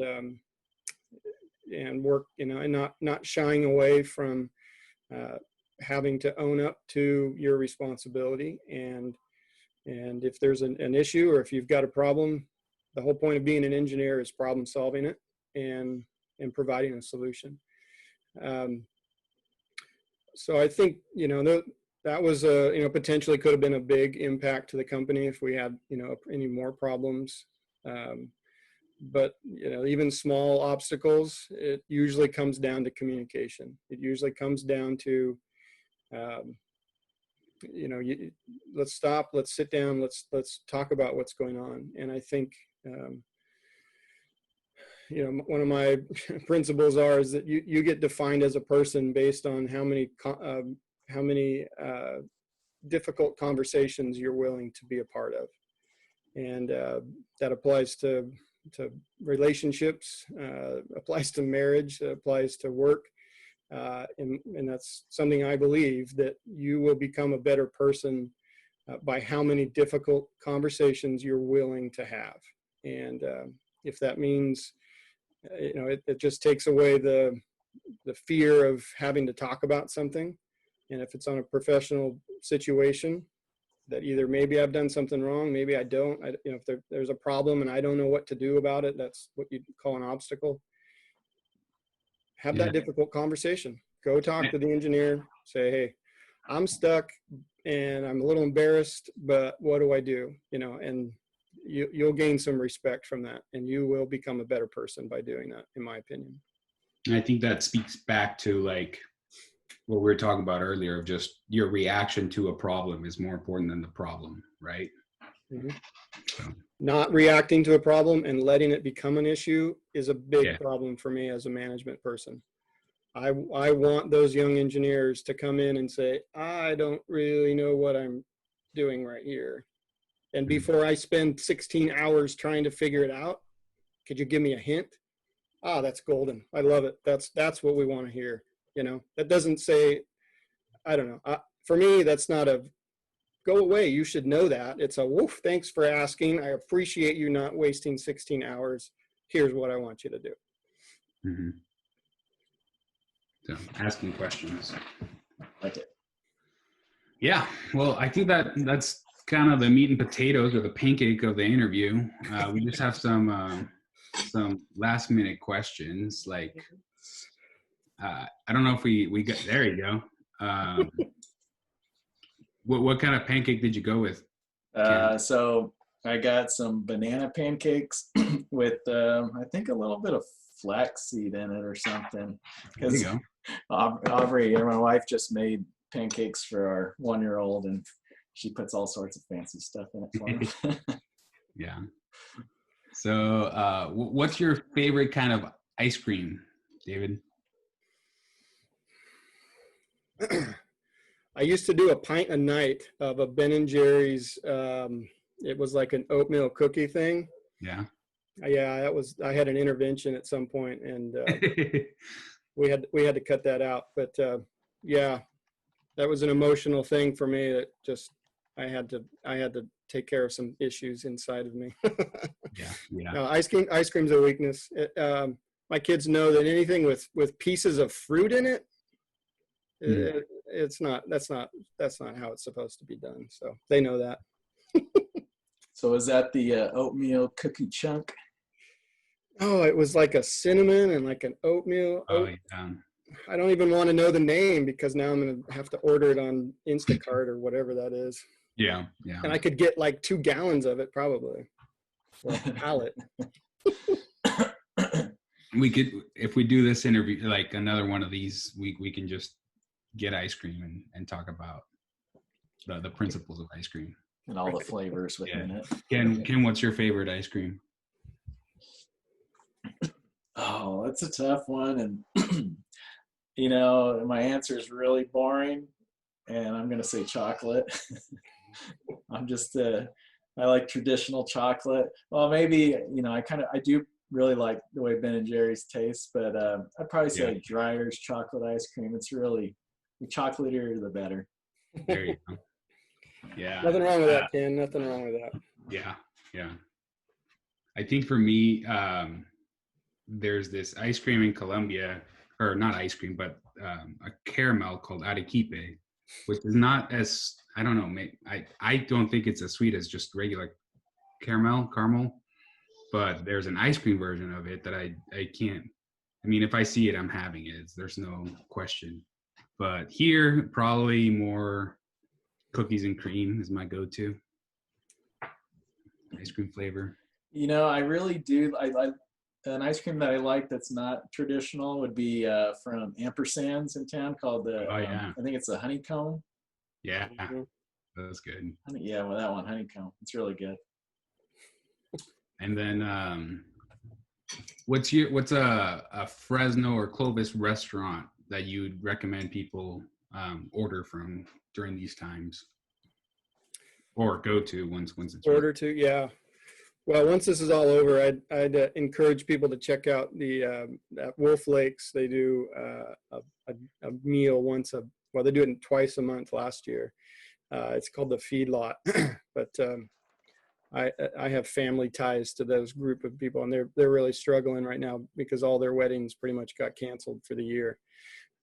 work, and not shying away from having to own up to your responsibility. And if there's an issue, or if you've got a problem, the whole point of being an engineer is problem solving it and providing a solution. So I think, that was potentially could have been a big impact to the company if we had, any more problems. But, even small obstacles, it usually comes down to communication. It usually comes down to, let's stop, let's sit down, let's talk about what's going on. And I think, one of my principles is that you get defined as a person based on how many difficult conversations you're willing to be a part of. And that applies to relationships, applies to marriage, applies to work. And that's something I believe, that you will become a better person by how many difficult conversations you're willing to have. And if that means, it just takes away the fear of having to talk about something. And if it's on a professional situation, that either maybe I've done something wrong, maybe I don't. If there's a problem and I don't know what to do about it, that's what you'd call an obstacle. Have that difficult conversation. Go talk to the engineer. Say, hey, I'm stuck and I'm a little embarrassed, but what do I do? And you'll gain some respect from that, and you will become a better person by doing that, in my opinion. And I think that speaks back to like what we were talking about earlier, of just your reaction to a problem is more important than the problem, right? Mm-hmm. So. Not reacting to a problem and letting it become an issue is a big problem for me as a management person. I want those young engineers to come in and say, I don't really know what I'm doing right here. And before I spend 16 hours trying to figure it out, could you give me a hint? That's golden. I love it. That's what we want to hear. That doesn't say, I don't know. For me, that's not a go away. You should know that. It's a woof. Thanks for asking. I appreciate you not wasting 16 hours. Here's what I want you to do. Mm-hmm. So asking questions. Like it. Yeah. Well, I think that's kind of the meat and potatoes, or the pancake of the interview. We just have some last minute questions. Like, I don't know if we got, there you go. What kind of pancake did you go with? So I got some banana pancakes with, I think, a little bit of flaxseed in it or something. There you go. Aubrey, my wife, just made pancakes for our 1-year-old, and she puts all sorts of fancy stuff in it for him. Yeah. So what's your favorite kind of ice cream, David? I used to do a pint a night of a Ben & Jerry's. It was like an oatmeal cookie thing. Yeah. Yeah, I had an intervention at some point, and we had to cut that out. But yeah, that was an emotional thing for me. That just I had to take care of some issues inside of me. Yeah. No, ice cream's a weakness. My kids know that anything with pieces of fruit in it, that's not how it's supposed to be done. So they know that. So is that the oatmeal cookie chunk? Oh, it was like a cinnamon and like an oatmeal. Oh, yeah. I don't even want to know the name, because now I'm going to have to order it on Instacart or whatever that is. Yeah. And I could get like 2 gallons of it probably. Or a pallet. We could, if we do this interview, like another one of these, we can just get ice cream and talk about the principles of ice cream. And all the flavors within it. Ken, what's your favorite ice cream? Oh, that's a tough one. And, you know, my answer is really boring, and I'm going to say chocolate. I'm just, I like traditional chocolate. Well, maybe, you know, I do really like the way Ben and Jerry's taste, but I'd probably say Yeah. like Dreyer's chocolate ice cream. It's really, the chocolatier, the better. There you go. Yeah. Nothing wrong with that, Ken. Nothing wrong with that. Yeah. Yeah. I think for me, there's this ice cream in Colombia, or not ice cream, but a caramel called arequipe, which is not as, I don't know, I don't think it's as sweet as just regular caramel, but there's an ice cream version of it that I can't, I mean, if I see it, I'm having it. There's no question. But here, probably more cookies and cream is my go-to ice cream flavor. You know, I really do. I like an ice cream that I like that's not traditional would be from Ampersand's in town called the, Oh, yeah. I think it's a honeycomb. Yeah, Mhm. that's good. Yeah, well, that one, honeycomb. It's really good. And then what's a Fresno or Clovis restaurant that you'd recommend people order from during these times, or go to once it's Order to, yeah. Well, once this is all over, I'd encourage people to check out the at Wolf Lakes. They do a meal well, they do it twice a month last year. It's called the Feedlot, but I have family ties to those group of people, and they're really struggling right now because all their weddings pretty much got canceled for the year.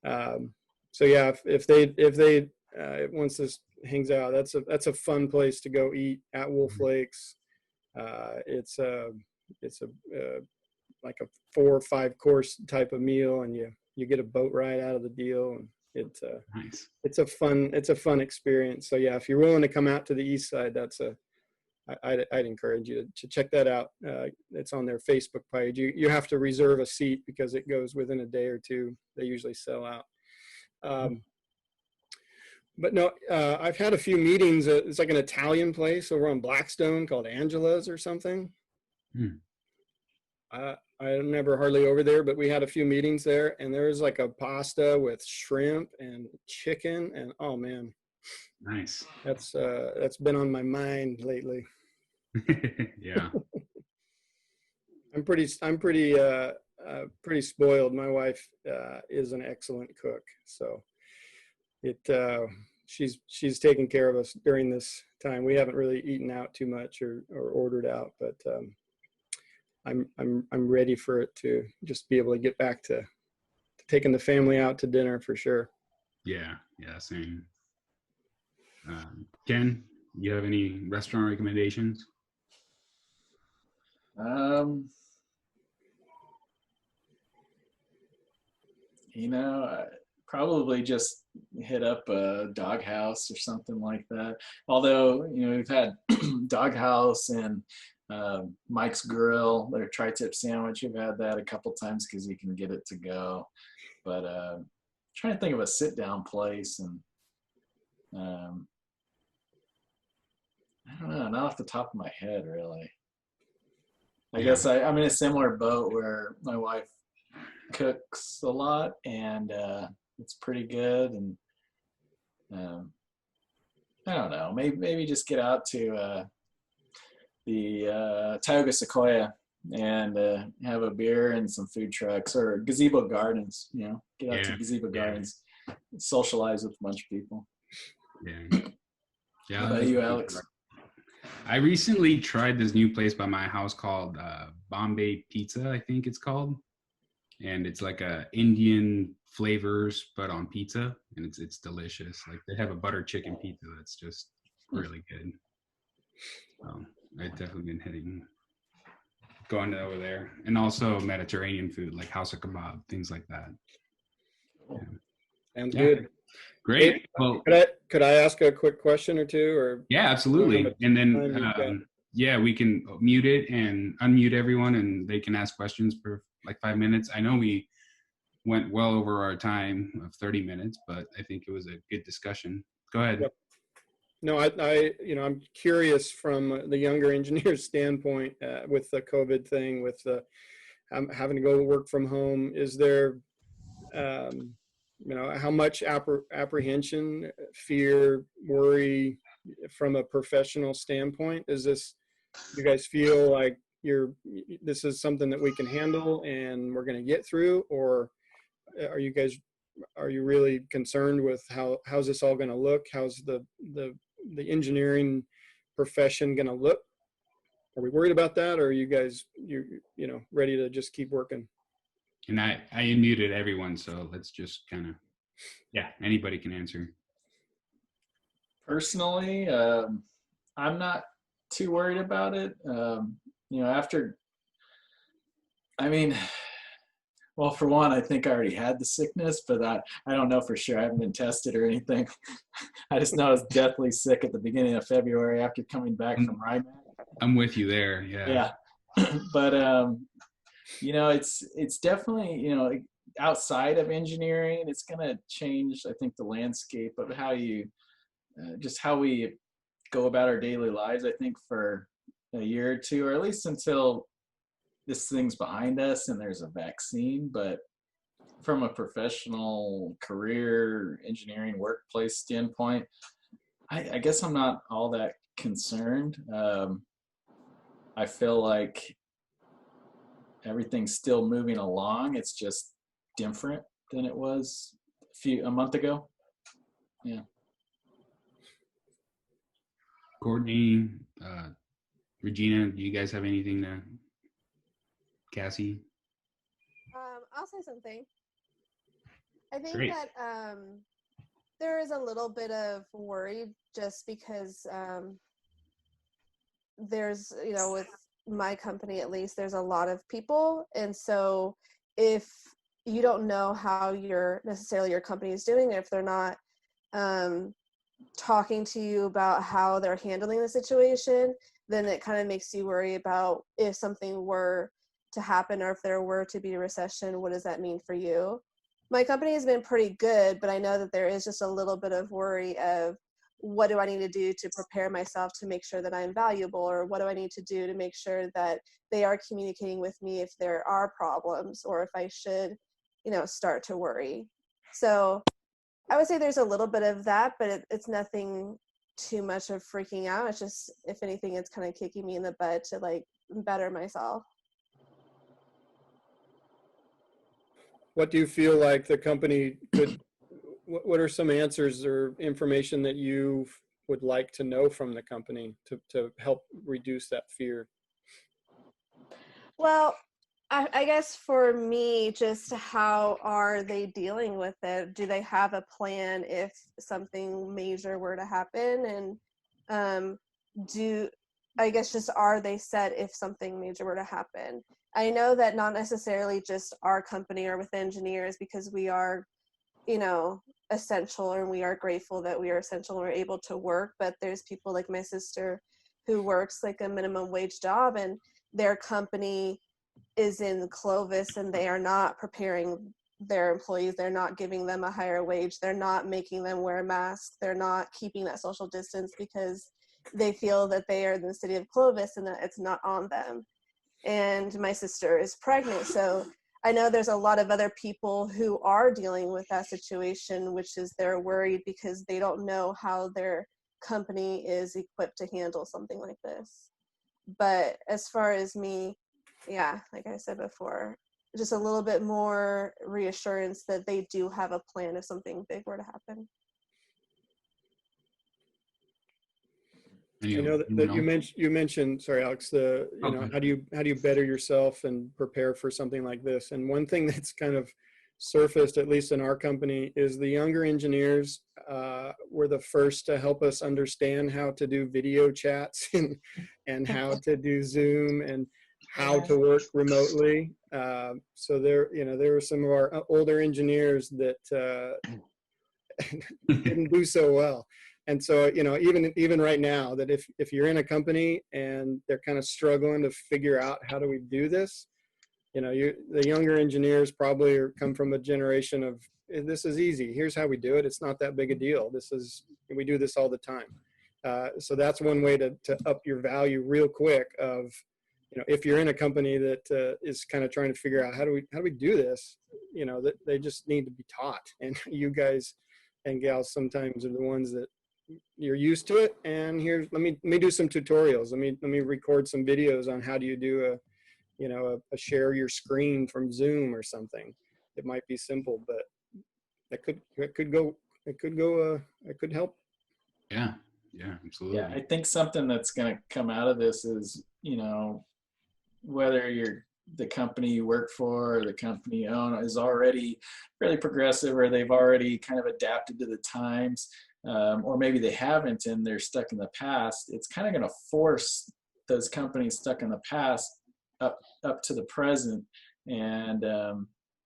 So yeah, if they once this hangs out, that's a fun place to go eat at Wolf Lakes. It's like a 4 or 5 course type of meal, and you get a boat ride out of the deal, and nice. it's a fun experience. So yeah, if you're willing to come out to the east side, I'd encourage you to check that out. It's on their Facebook page. You have to reserve a seat because it goes within a day or two. They usually sell out. But no, I've had a few meetings. It's like an Italian place over on Blackstone called Angela's or something. I'm never hardly over there, but we had a few meetings there, and there's like a pasta with shrimp and chicken, and oh man, Nice. that's been on my mind lately. Yeah. I'm pretty spoiled. My wife is an excellent cook, so she's taken care of us during this time. We haven't really eaten out too much or ordered out, but I'm ready for it to just be able to get back to taking the family out to dinner for sure. Yeah, same. Ken, you have any restaurant recommendations? You know, probably just hit up a Doghouse or something like that. Although, you know, we've had Doghouse and Mike's Grill, their tri-tip sandwich. We've had that a couple times because you can get it to go. But trying to think of a sit-down place, and I don't know, not off the top of my head, really. I guess I'm in a similar boat where my wife cooks a lot, and it's pretty good. And I don't know, maybe just get out to the Tioga Sequoia and have a beer and some food trucks, or Gazebo Gardens. You know, get out to Gazebo Gardens, socialize with a bunch of people. Yeah. How about you, Alex? I recently tried this new place by my house called Bombay Pizza, I think it's called. And it's like a Indian flavors, but on pizza, and it's delicious. Like they have a butter chicken pizza that's just really good. I've definitely been going over there, and also Mediterranean food like House of Kebab, things like that. Sounds good. Great. Hey, Well, could I ask a quick question or two? Or yeah, absolutely. And then we can mute it and unmute everyone, and they can ask questions for like 5 minutes. I know we went well over our time of 30 minutes, but I think it was a good discussion. Go ahead. Yep. No, I'm curious from the younger engineer's standpoint with the COVID thing, with the having to go work from home? Is there, how much apprehension, fear, worry from a professional standpoint? Is this, you guys feel like this is something that we can handle and we're going to get through, or are you really concerned with how's this all going to look? How's the engineering profession going to look? Are we worried about that, or are you guys ready to just keep working? And I unmuted everyone, so let's just kind of, anybody can answer. Personally, I'm not too worried about it. Well, for one, I think I already had the sickness, but I don't know for sure. I haven't been tested or anything. I just know I was deathly sick at the beginning of February after coming back from RIMAC. I'm with you there. Yeah. But it's definitely, outside of engineering, it's going to change, I think, the landscape of how how we go about our daily lives, I think, for a year or two, or at least until this thing's behind us and there's a vaccine. But from a professional career engineering workplace standpoint, I guess I'm not all that concerned. I feel like everything's still moving along. It's just different than it was a month ago. Yeah. Courtney, Regina, do you guys have anything to? Cassie? I'll say something. I think Great. that there is a little bit of worry just because there's, with my company at least, there's a lot of people. And so if you don't know how your company is doing, if they're not talking to you about how they're handling the situation, then it kind of makes you worry about if something were to happen or if there were to be a recession, what does that mean for you? My company has been pretty good, but I know that there is just a little bit of worry of what do I need to do to prepare myself to make sure that I'm valuable, or what do I need to do to make sure that they are communicating with me if there are problems, or if I should, start to worry. So I would say there's a little bit of that, but it's nothing too much of freaking out. It's just, if anything, it's kind of kicking me in the butt to better myself. What do you feel like the company could, what are some answers or information that you would like to know from the company to help reduce that fear? Well, I guess for me, just how are they dealing with it? Do they have a plan if something major were to happen? And are they set if something major were to happen? I know that not necessarily just our company or with engineers, because we are, essential, and we are grateful that we are essential and we're able to work, but there's people like my sister who works like a minimum wage job, and their company is in Clovis and they are not preparing their employees. They're not giving them a higher wage. They're not making them wear masks. They're not keeping that social distance because they feel that they are in the city of Clovis and that it's not on them. And my sister is pregnant. So I know there's a lot of other people who are dealing with that situation, which is they're worried because they don't know how their company is equipped to handle something like this. But as far as me, yeah, like I said before, just a little bit more reassurance that they do have a plan if something big were to happen. I know that you mentioned, sorry, Alex, how do you better yourself and prepare for something like this? And one thing that's kind of surfaced, at least in our company, is the younger engineers were the first to help us understand how to do video chats and how to do Zoom and how to work remotely. So there were some of our older engineers that didn't do so well. And so, even right now, that if you're in a company and they're kind of struggling to figure out how do we do this, the younger engineers probably come from a generation of, this is easy. Here's how we do it. It's not that big a deal. We do this all the time. So that's one way to up your value real quick of, if you're in a company that is kind of trying to figure out how do we do this, that they just need to be taught. And you guys and gals sometimes are the ones that you're used to it. And here, let me do some tutorials. Let me record some videos on how do you do a share your screen from Zoom or something. It might be simple, but it could help. Yeah, absolutely. Yeah, I think something that's going to come out of this is, whether you're the company you work for or the company you own is already really progressive, or they've already kind of adapted to the times, or maybe they haven't and they're stuck in the past. It's kind of going to force those companies stuck in the past up to the present. And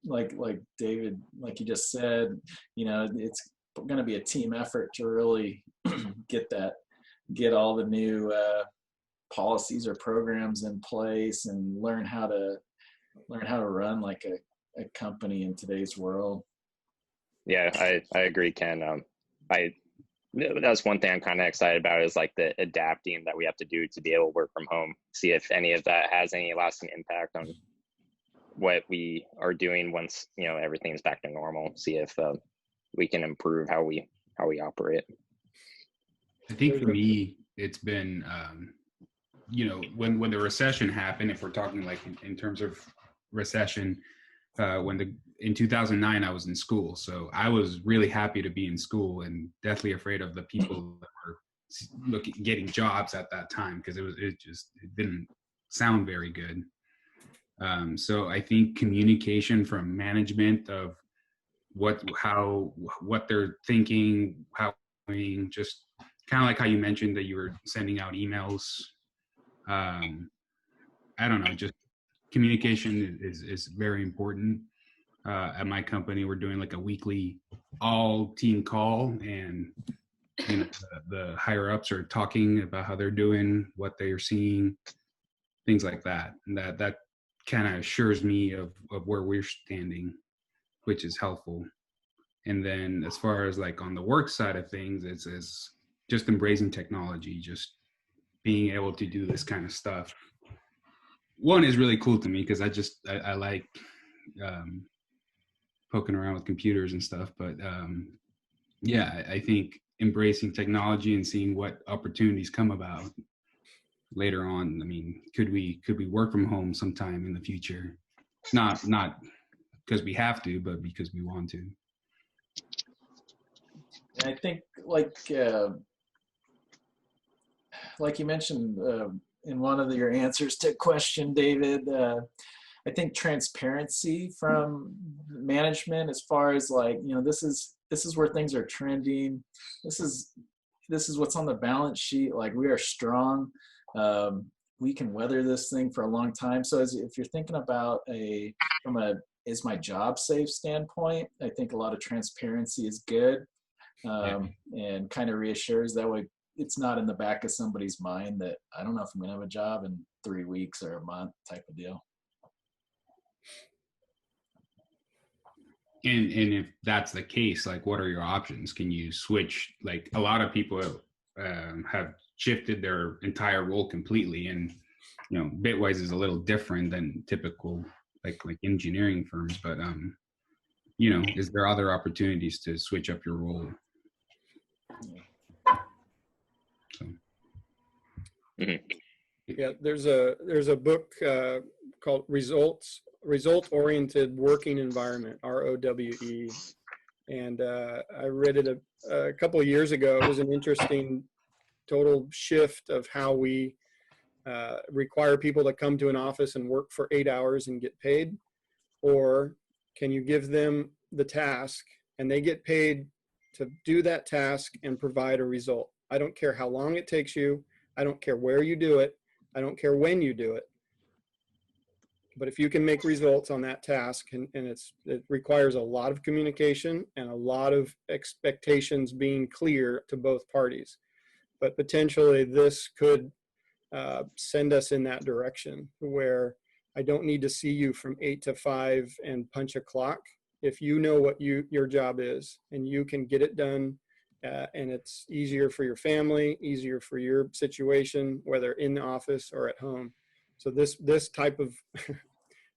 like David, like you just said, it's going to be a team effort to really get all the new policies or programs in place and learn how to run like a company in today's world. Yeah, I agree, Ken. That's one thing I'm kind of excited about, is like the adapting that we have to do to be able to work from home. See if any of that has any lasting impact on what we are doing once everything's back to normal. See if we can improve how we operate. I think for me, it's been when the recession happened, if we're talking like in terms of recession, in 2009 I was in school, so I was really happy to be in school and deathly afraid of the people that were getting jobs at that time, because it didn't sound very good. So I think communication from management of what they're thinking, just kind of like how you mentioned that you were sending out emails. I don't know, just communication is very important. At my company, we're doing like a weekly all team call, and the higher ups are talking about how they're doing, what they're seeing, things like that. And that kind of assures me of where we're standing, which is helpful. And then as far as like on the work side of things, it's just embracing technology, just being able to do this kind of stuff. One is really cool to me because I like poking around with computers and stuff. But yeah, I think embracing technology and seeing what opportunities come about later on. I mean, could we work from home sometime in the future? Not because we have to, but because we want to. And I think like you mentioned in one of your answers to a question, David, I think transparency from management, as far as like, this is where things are trending. This is what's on the balance sheet. Like, we are strong. We can weather this thing for a long time. So if you're thinking about from a is my job safe standpoint, I think a lot of transparency is good, and kind of reassures. That way it's not in the back of somebody's mind that I don't know if I'm gonna have a job in 3 weeks or a month type of deal. And if that's the case, like, what are your options? Can you switch? Like, a lot of people have shifted their entire role completely, and Bitwise is a little different than typical like engineering firms. But is there other opportunities to switch up your role? So. Yeah, there's a book called Result-Oriented Working Environment, ROWE, and I read it a couple of years ago. It was an interesting total shift of how we require people to come to an office and work for 8 hours and get paid, or can you give them the task and they get paid to do that task and provide a result? I don't care how long it takes you. I don't care where you do it. I don't care when you do it. But if you can make results on that task, and it requires a lot of communication and a lot of expectations being clear to both parties. But potentially this could send us in that direction, where I don't need to see you from 8 to 5 and punch a clock. If you know what your job is and you can get it done, and it's easier for your family, easier for your situation, whether in the office or at home. So this type of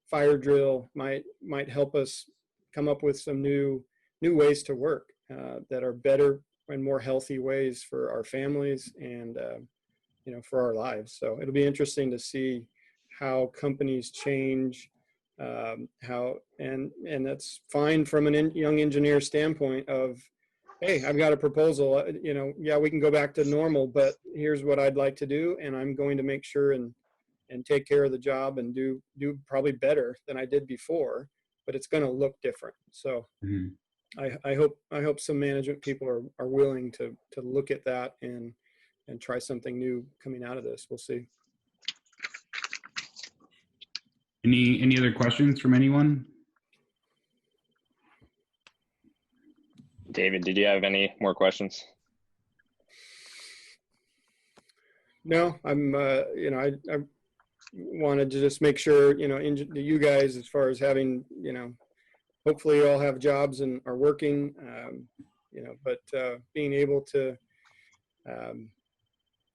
fire drill might help us come up with some new ways to work that are better and more healthy ways for our families and for our lives. So it'll be interesting to see how companies change, and that's fine from a young engineer standpoint of, hey, I've got a proposal, yeah, we can go back to normal, but here's what I'd like to do, and I'm going to make sure and take care of the job and do probably better than I did before, but it's going to look different. So I hope some management people are willing to look at that and try something new coming out of this. We'll see. Any other questions from anyone? David, did you have any more questions? No, I'm I wanted to just make sure you guys, as far as having hopefully you all have jobs and are working, but being able to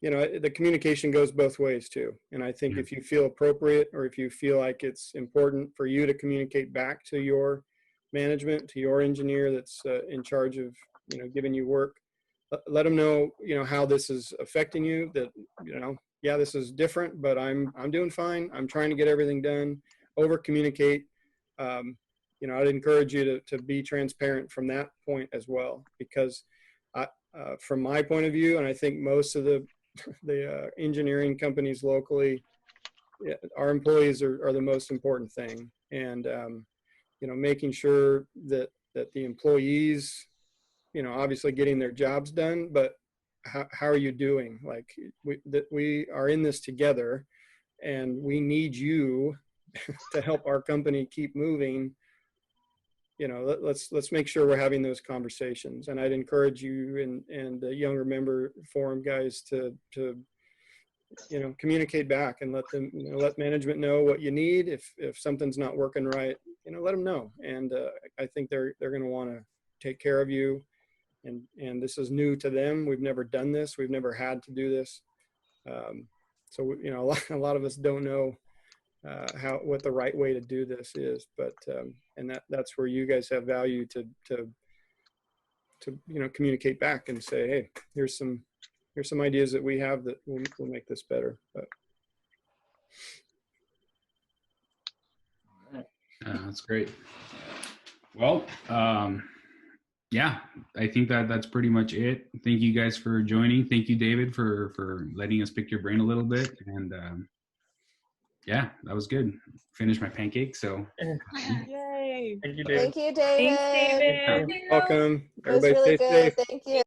the communication goes both ways too. And I think if you feel appropriate, or if you feel like it's important for you to communicate back to your management, to your engineer that's in charge of, giving you work, let them know, how this is affecting you, that, yeah, this is different, but I'm doing fine. I'm trying to get everything done. Over communicate. I'd encourage you to be transparent from that point as well, because from my point of view, and I think most of the engineering companies locally, our employees are the most important thing. And, making sure that the employees, obviously getting their jobs done, but how are you doing? Like we are in this together, and we need you to help our company keep moving. Let's make sure we're having those conversations. And I'd encourage you and the Younger Member Forum guys to communicate back and let them, let management know what you need. If something's not working right, let them know. And I think they're going to want to take care of you. And this is new to them. We've never done this. We've never had to do this. So a lot of us don't know what the right way to do this is, but and that's where you guys have value to communicate back and say, hey, here's some ideas that we have that will make this better. But that's great. Well, yeah, I think that's pretty much it. Thank you guys for joining. Thank you, David, for letting us pick your brain a little bit. And yeah, that was good. Finished my pancakes, so. Yay. Thank you, David. Thank you, David. Thanks, David. Welcome. It was Everybody really stay good. safe. Thank you.